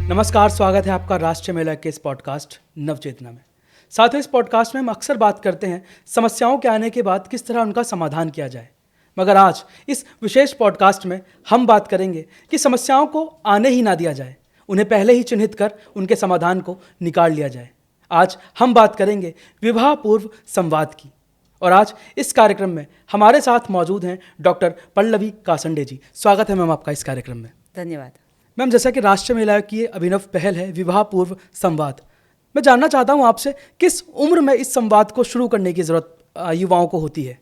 नमस्कार, स्वागत है आपका राष्ट्रीय महिला के इस पॉडकास्ट नवचेतना में। साथियों, इस पॉडकास्ट में हम अक्सर बात करते हैं समस्याओं के आने के बाद किस तरह उनका समाधान किया जाए, मगर आज इस विशेष पॉडकास्ट में हम बात करेंगे कि समस्याओं को आने ही ना दिया जाए, उन्हें पहले ही चिन्हित कर उनके समाधान को निकाल लिया जाए। आज हम बात करेंगे विवाह पूर्व संवाद की, और आज इस कार्यक्रम में हमारे साथ मौजूद हैं डॉक्टर पल्लवी कासंडे जी। स्वागत है मैम आपका इस कार्यक्रम में। धन्यवाद मैम, जैसा कि राष्ट्रीय महिला की ये अभिनव पहल है विवाह पूर्व संवाद, मैं जानना चाहता हूँ आपसे किस उम्र में इस संवाद को शुरू करने की ज़रूरत युवाओं को होती है?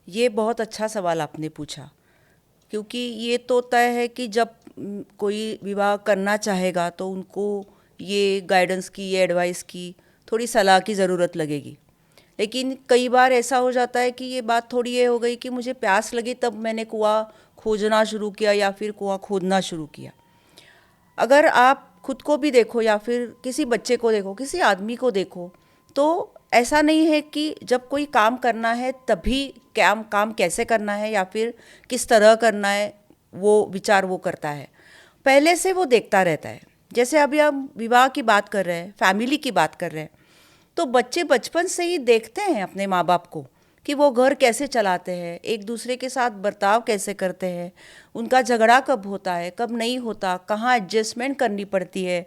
ये बहुत अच्छा सवाल आपने पूछा, क्योंकि ये तो तय है कि जब कोई विवाह करना चाहेगा तो उनको ये गाइडेंस की, ये एडवाइस की, थोड़ी सलाह की ज़रूरत लगेगी। लेकिन कई बार ऐसा हो जाता है कि ये बात थोड़ी ये हो गई कि मुझे प्यास लगी तब मैंने कुआं खोजना शुरू किया या फिर कुआं खोदना शुरू किया। अगर आप खुद को भी देखो या फिर किसी बच्चे को देखो, किसी आदमी को देखो, तो ऐसा नहीं है कि जब कोई काम करना है तभी काम कैसे करना है या फिर किस तरह करना है वो विचार वो करता है, पहले से वो देखता रहता है। जैसे अभी हम विवाह की बात कर रहे हैं, फैमिली की बात कर रहे हैं, तो बच्चे बचपन से ही देखते हैं अपने माँ बाप को कि वो घर कैसे चलाते हैं, एक दूसरे के साथ बर्ताव कैसे करते हैं, उनका झगड़ा कब होता है, कब नहीं होता, कहाँ एडजस्टमेंट करनी पड़ती है,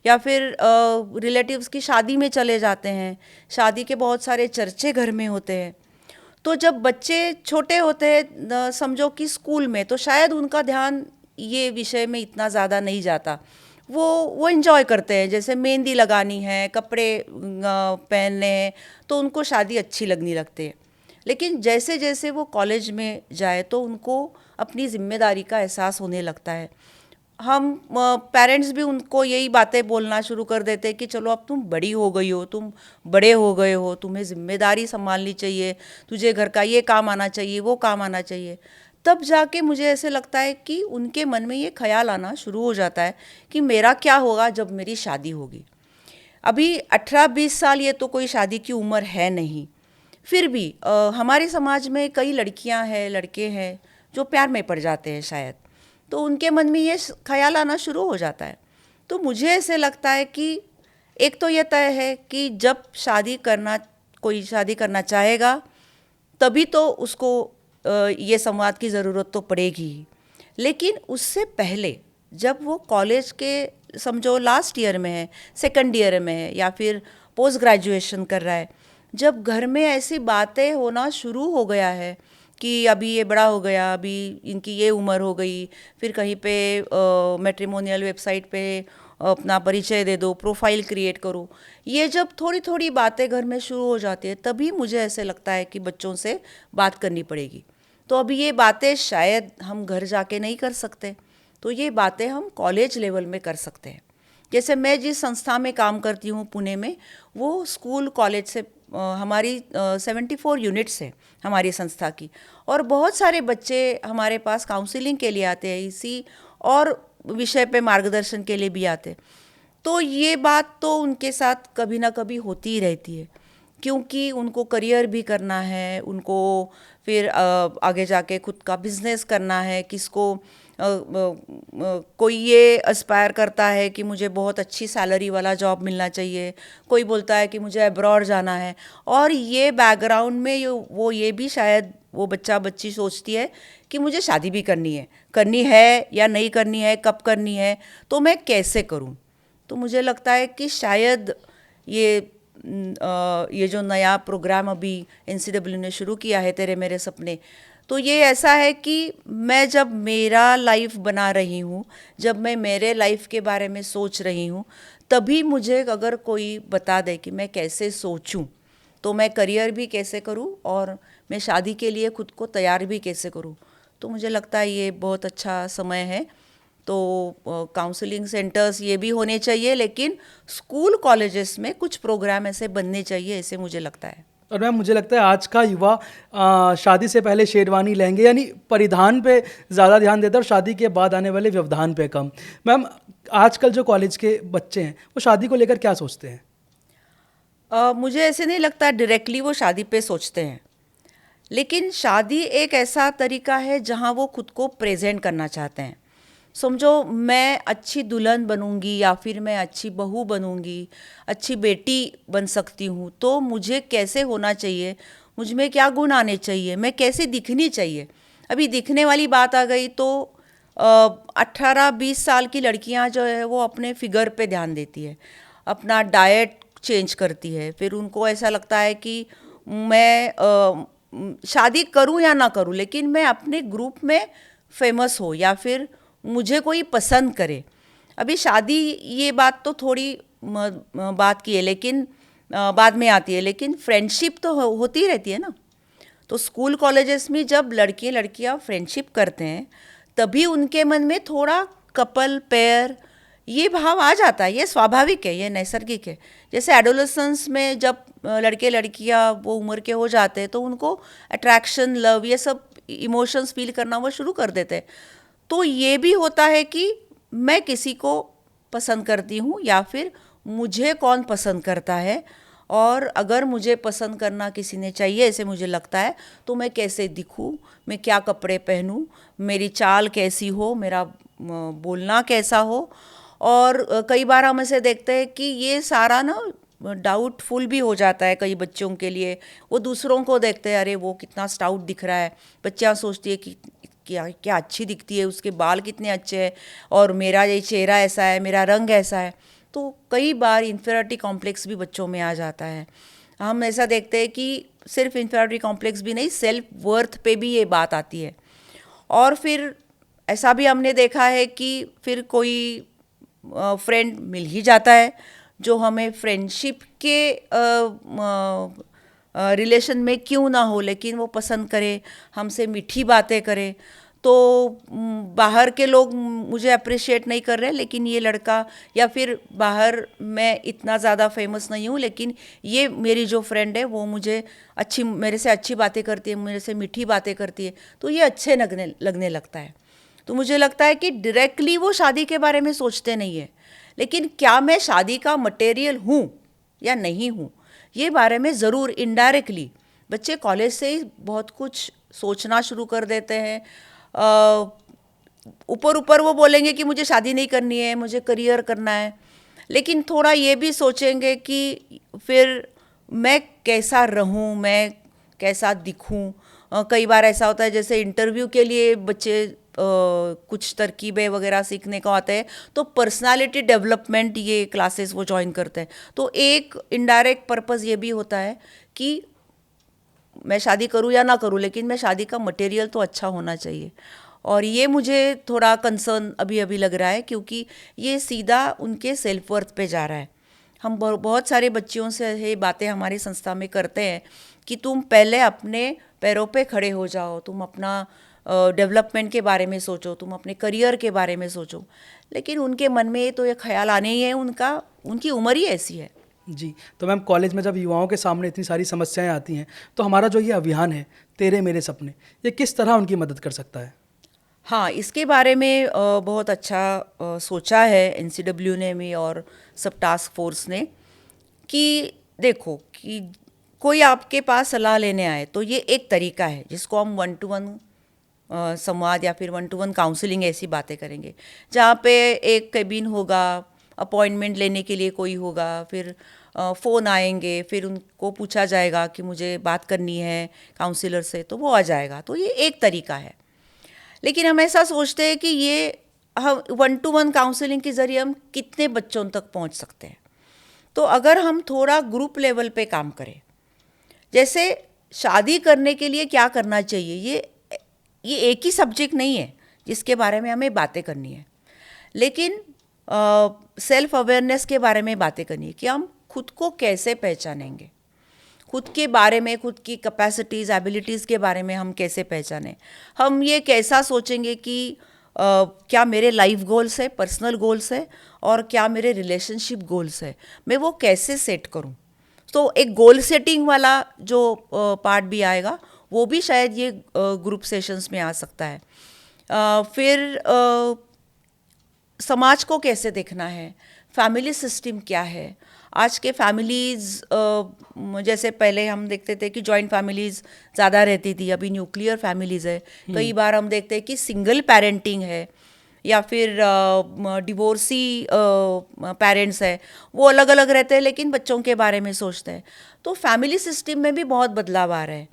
या फिर रिलेटिव्स की शादी में चले जाते हैं, शादी के बहुत सारे चर्चे घर में होते हैं। तो जब बच्चे छोटे होते हैं, समझो कि स्कूल में, तो शायद उनका ध्यान ये विषय में इतना ज़्यादा नहीं जाता, वो एंजॉय करते हैं। जैसे मेहंदी लगानी है, कपड़े पहनने हैं, तो उनको शादी अच्छी लगने लगती है। लेकिन जैसे जैसे वो कॉलेज में जाए तो उनको अपनी जिम्मेदारी का एहसास होने लगता है। हम पेरेंट्स भी उनको यही बातें बोलना शुरू कर देते हैं कि चलो अब तुम बड़ी हो गई हो, तुम बड़े हो गए हो, तुम्हें जिम्मेदारी संभालनी चाहिए, तुझे घर का ये काम आना चाहिए, वो काम आना चाहिए। तब जाके मुझे ऐसे लगता है कि उनके मन में ये ख्याल आना शुरू हो जाता है कि मेरा क्या होगा जब मेरी शादी होगी। अभी 18-20 साल ये तो कोई शादी की उम्र है नहीं, फिर भी हमारे समाज में कई लड़कियां हैं, लड़के हैं जो प्यार में पड़ जाते हैं शायद, तो उनके मन में ये ख्याल आना शुरू हो जाता है। तो मुझे ऐसे लगता है कि एक तो ये तय है कि जब कोई शादी करना चाहेगा तभी तो उसको ये संवाद की ज़रूरत तो पड़ेगी ही। लेकिन उससे पहले जब वो कॉलेज के समझो लास्ट ईयर में है, सेकंड ईयर में है, या फिर पोस्ट ग्रेजुएशन कर रहा है, जब घर में ऐसी बातें होना शुरू हो गया है कि अभी ये बड़ा हो गया, अभी इनकी ये उम्र हो गई, फिर कहीं पे मैट्रिमोनियल वेबसाइट पे अपना परिचय दे दो, प्रोफाइल क्रिएट करो, ये जब थोड़ी थोड़ी बातें घर में शुरू हो जाती है, तभी मुझे ऐसे लगता है कि बच्चों से बात करनी पड़ेगी। तो अभी ये बातें शायद हम घर जाके नहीं कर सकते, तो ये बातें हम कॉलेज लेवल में कर सकते हैं। जैसे मैं जिस संस्था में काम करती हूँ पुणे में, वो स्कूल कॉलेज से हमारी 74 यूनिट्स है हमारी संस्था की, और बहुत सारे बच्चे हमारे पास काउंसलिंग के लिए आते हैं, इसी और विषय पे मार्गदर्शन के लिए भी आते हैं। तो ये बात तो उनके साथ कभी ना कभी होती ही रहती है, क्योंकि उनको करियर भी करना है, उनको फिर आगे जाके खुद का बिजनेस करना है। कोई ये एस्पायर करता है कि मुझे बहुत अच्छी सैलरी वाला जॉब मिलना चाहिए, कोई बोलता है कि मुझे अब्रॉड जाना है, और ये बैकग्राउंड में वो ये भी शायद वो बच्चा बच्ची सोचती है कि मुझे शादी भी करनी है या नहीं करनी है, कब करनी है, तो मैं कैसे करूं। तो मुझे लगता है कि शायद ये जो नया प्रोग्राम अभी NCW ने शुरू किया है, तेरे मेरे सपने, तो ये ऐसा है कि मैं जब मेरा लाइफ बना रही हूँ, जब मैं मेरे लाइफ के बारे में सोच रही हूँ, तभी मुझे अगर कोई बता दे कि मैं कैसे सोचूं, तो मैं करियर भी कैसे करूं और मैं शादी के लिए खुद को तैयार भी कैसे करूं, तो मुझे लगता है ये बहुत अच्छा समय है। तो काउंसलिंग सेंटर्स ये भी होने चाहिए, लेकिन स्कूल कॉलेजेस में कुछ प्रोग्राम ऐसे बनने चाहिए, ऐसे मुझे लगता है। और मैम, मुझे लगता है आज का युवा शादी से पहले शेरवानी लहंगे यानी परिधान पे ज़्यादा ध्यान देता है और शादी के बाद आने वाले व्यवधान पे कम। मैम, आजकल जो कॉलेज के बच्चे हैं वो शादी को लेकर क्या सोचते हैं? मुझे ऐसे नहीं लगता डायरेक्टली वो शादी पे सोचते हैं, लेकिन शादी एक ऐसा तरीका है जहाँ वो खुद को प्रेजेंट करना चाहते हैं। समझो मैं अच्छी दुल्हन बनूंगी या फिर मैं अच्छी बहू बनूंगी, अच्छी बेटी बन सकती हूँ, तो मुझे कैसे होना चाहिए, मुझ में क्या गुण आने चाहिए, मैं कैसे दिखनी चाहिए। अभी दिखने वाली बात आ गई तो 18-20 साल की लड़कियां जो है वो अपने फिगर पे ध्यान देती है, अपना डाइट चेंज करती है, फिर उनको ऐसा लगता है कि मैं शादी करूं या ना करूं, लेकिन मैं अपने ग्रुप में फेमस हो या फिर मुझे कोई पसंद करे। अभी शादी ये बात तो थोड़ी बात की है, लेकिन बाद में आती है, लेकिन फ्रेंडशिप तो होती रहती है ना। तो स्कूल कॉलेजेस में जब लड़के लड़कियां फ्रेंडशिप करते हैं तभी उनके मन में थोड़ा कपल पेयर ये भाव आ जाता है। ये स्वाभाविक है, ये नैसर्गिक है। जैसे एडोलेसेंस में जब लड़के लड़कियां वो उम्र के हो जाते हैं तो उनको अट्रैक्शन, लव, ये सब इमोशंस फील करना वो शुरू कर देते हैं। तो ये भी होता है कि मैं किसी को पसंद करती हूँ या फिर मुझे कौन पसंद करता है, और अगर मुझे पसंद करना किसी ने चाहिए ऐसे मुझे लगता है तो मैं कैसे दिखूँ, मैं क्या कपड़े पहनूँ, मेरी चाल कैसी हो, मेरा बोलना कैसा हो। और कई बार हम ऐसे देखते हैं कि ये सारा ना डाउटफुल भी हो जाता है कई बच्चों के लिए। वो दूसरों को देखते हैं, अरे वो कितना स्टाउट दिख रहा है, बच्चियाँ सोचती है कि क्या क्या अच्छी दिखती है, उसके बाल कितने अच्छे हैं, और मेरा ये चेहरा ऐसा है, मेरा रंग ऐसा है। तो कई बार इन्फीरियरिटी कॉम्प्लेक्स भी बच्चों में आ जाता है। हम ऐसा देखते हैं कि सिर्फ इन्फीरियरिटी कॉम्प्लेक्स भी नहीं, सेल्फ वर्थ पे भी ये बात आती है। और फिर ऐसा भी हमने देखा है कि फिर कोई फ्रेंड मिल ही जाता है जो हमें फ्रेंडशिप के रिलेशन में क्यों ना हो, लेकिन वो पसंद करे, हमसे मीठी बातें करे। तो बाहर के लोग मुझे अप्रिशिएट नहीं कर रहे, लेकिन ये लड़का, या फिर बाहर मैं इतना ज़्यादा फेमस नहीं हूँ लेकिन ये मेरी जो फ्रेंड है वो मुझे अच्छी, मेरे से अच्छी बातें करती है, मेरे से मीठी बातें करती है, तो ये अच्छे लगने लगता है। तो मुझे लगता है कि डायरेक्टली वो शादी के बारे में सोचते नहीं है, लेकिन क्या मैं शादी का मटेरियल हूँ या नहीं हूँ, ये बारे में ज़रूर इनडायरेक्टली बच्चे कॉलेज से ही बहुत कुछ सोचना शुरू कर देते हैं। ऊपर ऊपर वो बोलेंगे कि मुझे शादी नहीं करनी है, मुझे करियर करना है, लेकिन थोड़ा ये भी सोचेंगे कि फिर मैं कैसा रहूं, मैं कैसा दिखूं। कई बार ऐसा होता है जैसे इंटरव्यू के लिए बच्चे कुछ तरकीबें वगैरह सीखने को आते हैं, तो पर्सनालिटी डेवलपमेंट ये क्लासेस वो ज्वाइन करते हैं। तो एक इनडायरेक्ट पर्पस ये भी होता है कि मैं शादी करूं या ना करूं, लेकिन मैं शादी का मटेरियल तो अच्छा होना चाहिए। और ये मुझे थोड़ा कंसर्न अभी अभी लग रहा है, क्योंकि ये सीधा उनके सेल्फ वर्थ पे जा रहा है। हम बहुत सारे बच्चियों से ये बातें हमारी संस्था में करते हैं कि तुम पहले अपने पैरों पे खड़े हो जाओ, तुम अपना डेवलपमेंट के बारे में सोचो, तुम अपने करियर के बारे में सोचो, लेकिन उनके मन में तो ये ख्याल आने ही है, उनकी उम्र ही ऐसी है। जी, तो मैम कॉलेज में जब युवाओं के सामने इतनी सारी समस्याएं आती हैं तो हमारा जो ये अभियान है तेरे मेरे सपने, ये किस तरह उनकी मदद कर सकता है? हाँ, इसके बारे में बहुत अच्छा सोचा है एनसीडब्ल्यू ने भी और सब टास्क फोर्स ने, कि देखो कि कोई आपके पास सलाह लेने आए तो ये एक तरीका है जिसको हम 1-to-1 संवाद या फिर 1-to-1 काउंसलिंग ऐसी बातें करेंगे, जहाँ पे एक केबिन होगा, अपॉइंटमेंट लेने के लिए कोई होगा, फिर फ़ोन आएंगे, फिर उनको पूछा जाएगा कि मुझे बात करनी है काउंसलर से, तो वो आ जाएगा। तो ये एक तरीका है। लेकिन हम ऐसा सोचते हैं कि ये हम 1-to-1 काउंसलिंग के ज़रिए हम कितने बच्चों तक पहुंच सकते हैं। तो अगर हम थोड़ा ग्रुप लेवल पे काम करें, जैसे शादी करने के लिए क्या करना चाहिए, ये एक ही सब्जेक्ट नहीं है जिसके बारे में हमें बातें करनी है, लेकिन सेल्फ अवेयरनेस के बारे में बातें करनी है कि हम खुद को कैसे पहचानेंगे, खुद के बारे में, खुद की कैपेसिटीज़, एबिलिटीज़ के बारे में हम कैसे पहचानें। हम ये कैसा सोचेंगे कि क्या मेरे लाइफ गोल्स है, पर्सनल गोल्स है, और क्या मेरे रिलेशनशिप गोल्स है, मैं वो कैसे सेट करूं। तो एक गोल सेटिंग वाला जो पार्ट भी आएगा वो भी शायद ये ग्रुप सेशंस में आ सकता है। फिर समाज को कैसे देखना है, फैमिली सिस्टम क्या है। आज के फैमिलीज़, जैसे पहले हम देखते थे कि जॉइंट फैमिलीज़ ज़्यादा रहती थी, अभी न्यूक्लियर फैमिलीज़ है। कई बार हम देखते हैं कि सिंगल पेरेंटिंग है, या फिर डिवोर्सी पेरेंट्स है, वो अलग अलग रहते हैं लेकिन बच्चों के बारे में सोचते हैं। तो फैमिली सिस्टम में भी बहुत बदलाव आ रहा है,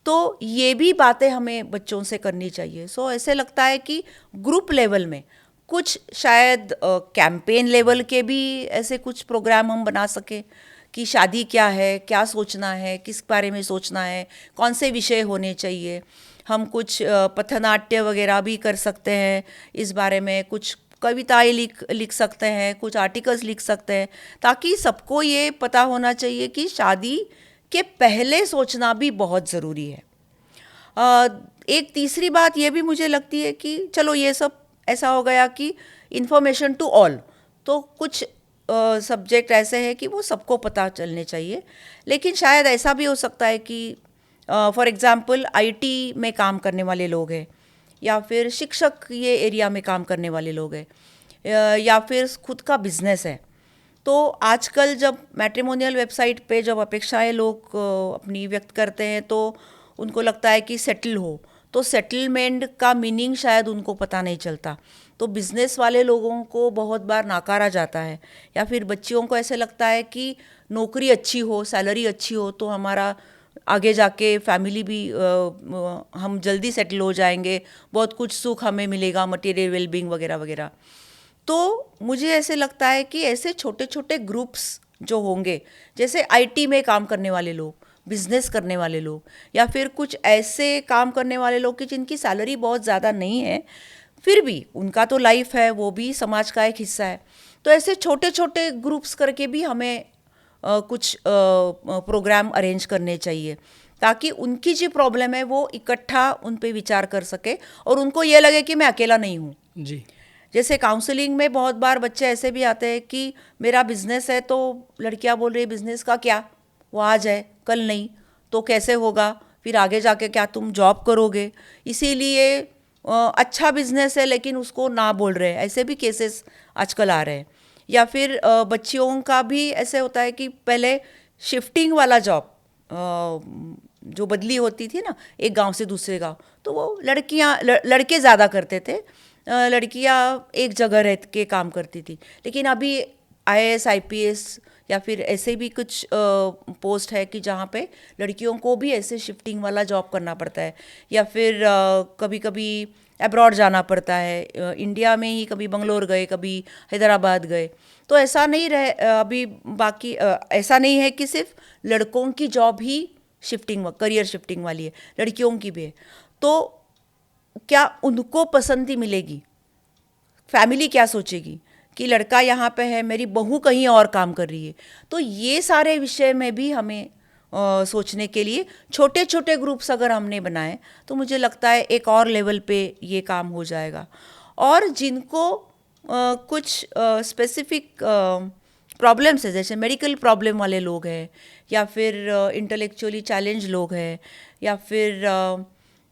तो ये भी बातें हमें बच्चों से करनी चाहिए। सो ऐसे लगता है कि ग्रुप लेवल में कुछ शायद कैंपेन लेवल के भी ऐसे कुछ प्रोग्राम हम बना सके कि शादी क्या है, क्या सोचना है, किस बारे में सोचना है, कौन से विषय होने चाहिए। हम कुछ पथनाट्य वगैरह भी कर सकते हैं इस बारे में, कुछ कविताएं लिख सकते हैं, कुछ आर्टिकल्स लिख सकते हैं, ताकि सबको ये पता होना चाहिए कि शादी के पहले सोचना भी बहुत ज़रूरी है। एक तीसरी बात ये भी मुझे लगती है कि चलो ये सब ऐसा हो गया कि इन्फॉर्मेशन टू ऑल, तो कुछ सब्जेक्ट ऐसे हैं कि वो सबको पता चलने चाहिए, लेकिन शायद ऐसा भी हो सकता है कि फॉर एग्ज़ाम्पल आईटी में काम करने वाले लोग हैं, या फिर शिक्षक ये एरिया में काम करने वाले लोग हैं, या फिर खुद का बिजनेस है। तो आजकल जब मैट्रिमोनियल वेबसाइट पे जब अपेक्षाएं लोग अपनी व्यक्त करते हैं तो उनको लगता है कि सेटल हो, तो सेटलमेंट का मीनिंग शायद उनको पता नहीं चलता। तो बिज़नेस वाले लोगों को बहुत बार नाकारा जाता है, या फिर बच्चियों को ऐसे लगता है कि नौकरी अच्छी हो, सैलरी अच्छी हो तो हमारा आगे जाके फैमिली भी हम जल्दी सेटल हो जाएंगे, बहुत कुछ सुख हमें मिलेगा, मटेरियल वेलबींग वगैरह वगैरह। तो मुझे ऐसे लगता है कि ऐसे छोटे छोटे ग्रुप्स जो होंगे, जैसे आईटी में काम करने वाले लोग, बिजनेस करने वाले लोग, या फिर कुछ ऐसे काम करने वाले लोग कि जिनकी सैलरी बहुत ज़्यादा नहीं है, फिर भी उनका तो लाइफ है, वो भी समाज का एक हिस्सा है। तो ऐसे छोटे छोटे ग्रुप्स करके भी हमें कुछ प्रोग्राम अरेंज करने चाहिए, ताकि उनकी जो प्रॉब्लम है वो इकट्ठा उन पे विचार कर सके और उनको ये लगे कि मैं अकेला नहीं हूँ। जी। जैसे काउंसलिंग में बहुत बार बच्चे ऐसे भी आते हैं कि मेरा बिजनेस है, तो लड़कियां बोल रही है बिजनेस का क्या, वो आज है कल नहीं, तो कैसे होगा, फिर आगे जाके क्या तुम जॉब करोगे, इसीलिए अच्छा बिजनेस है लेकिन उसको ना बोल रहे हैं। ऐसे भी केसेस आजकल आ रहे हैं। या फिर बच्चियों का भी ऐसे होता है कि पहले शिफ्टिंग वाला जॉब जो बदली होती थी ना एक गांव से दूसरे गांव, तो वो लड़के ज़्यादा करते थे, लड़कियां एक जगह रह के काम करती थी। लेकिन अभी आईएएस आईपीएस या फिर ऐसे भी कुछ पोस्ट है कि जहाँ पे लड़कियों को भी ऐसे शिफ्टिंग वाला जॉब करना पड़ता है, या फिर कभी कभी अब्रॉड जाना पड़ता है, इंडिया में ही कभी बंगलोर गए, कभी हैदराबाद गए। तो ऐसा नहीं रहे अभी बाकी ऐसा नहीं है कि सिर्फ लड़कों की जॉब ही शिफ्टिंग करियर शिफ्टिंग वाली है, लड़कियों की भी है। तो क्या उनको पसंद ही मिलेगी, फैमिली क्या सोचेगी कि लड़का यहाँ पे है, मेरी बहू कहीं और काम कर रही है। तो ये सारे विषय में भी हमें सोचने के लिए छोटे छोटे ग्रुप्स अगर हमने बनाए तो मुझे लगता है एक और लेवल पे ये काम हो जाएगा। और जिनको कुछ स्पेसिफिक प्रॉब्लम्स है, जैसे मेडिकल प्रॉब्लम वाले लोग हैं, या फिर इंटेलेक्चुअली चैलेंज लोग हैं, या फिर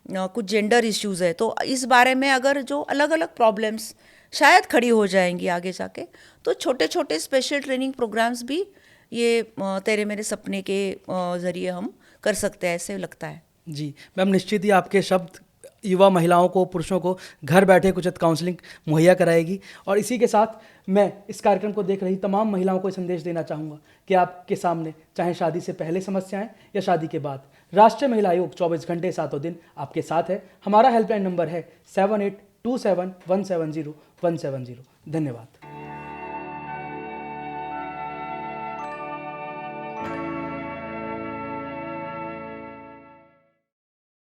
कुछ जेंडर इश्यूज़ है, तो इस बारे में अगर जो अलग अलग प्रॉब्लम्स शायद खड़ी हो जाएंगी आगे जाके, तो छोटे छोटे स्पेशल ट्रेनिंग प्रोग्राम्स भी ये तेरे मेरे सपने के ज़रिए हम कर सकते हैं, ऐसे लगता है। जी मैम, निश्चित ही आपके शब्द युवा महिलाओं को, पुरुषों को घर बैठे कुछ काउंसलिंग मुहैया कराएगी। और इसी के साथ मैं इस कार्यक्रम को देख रही तमाम महिलाओं को संदेश देना चाहूँगा कि आपके सामने चाहे शादी से पहले समस्याएं या शादी के बाद, राष्ट्रीय महिला आयोग 24 घंटे 7 दिन आपके साथ है। हमारा हेल्पलाइन नंबर है 7827170170। धन्यवाद।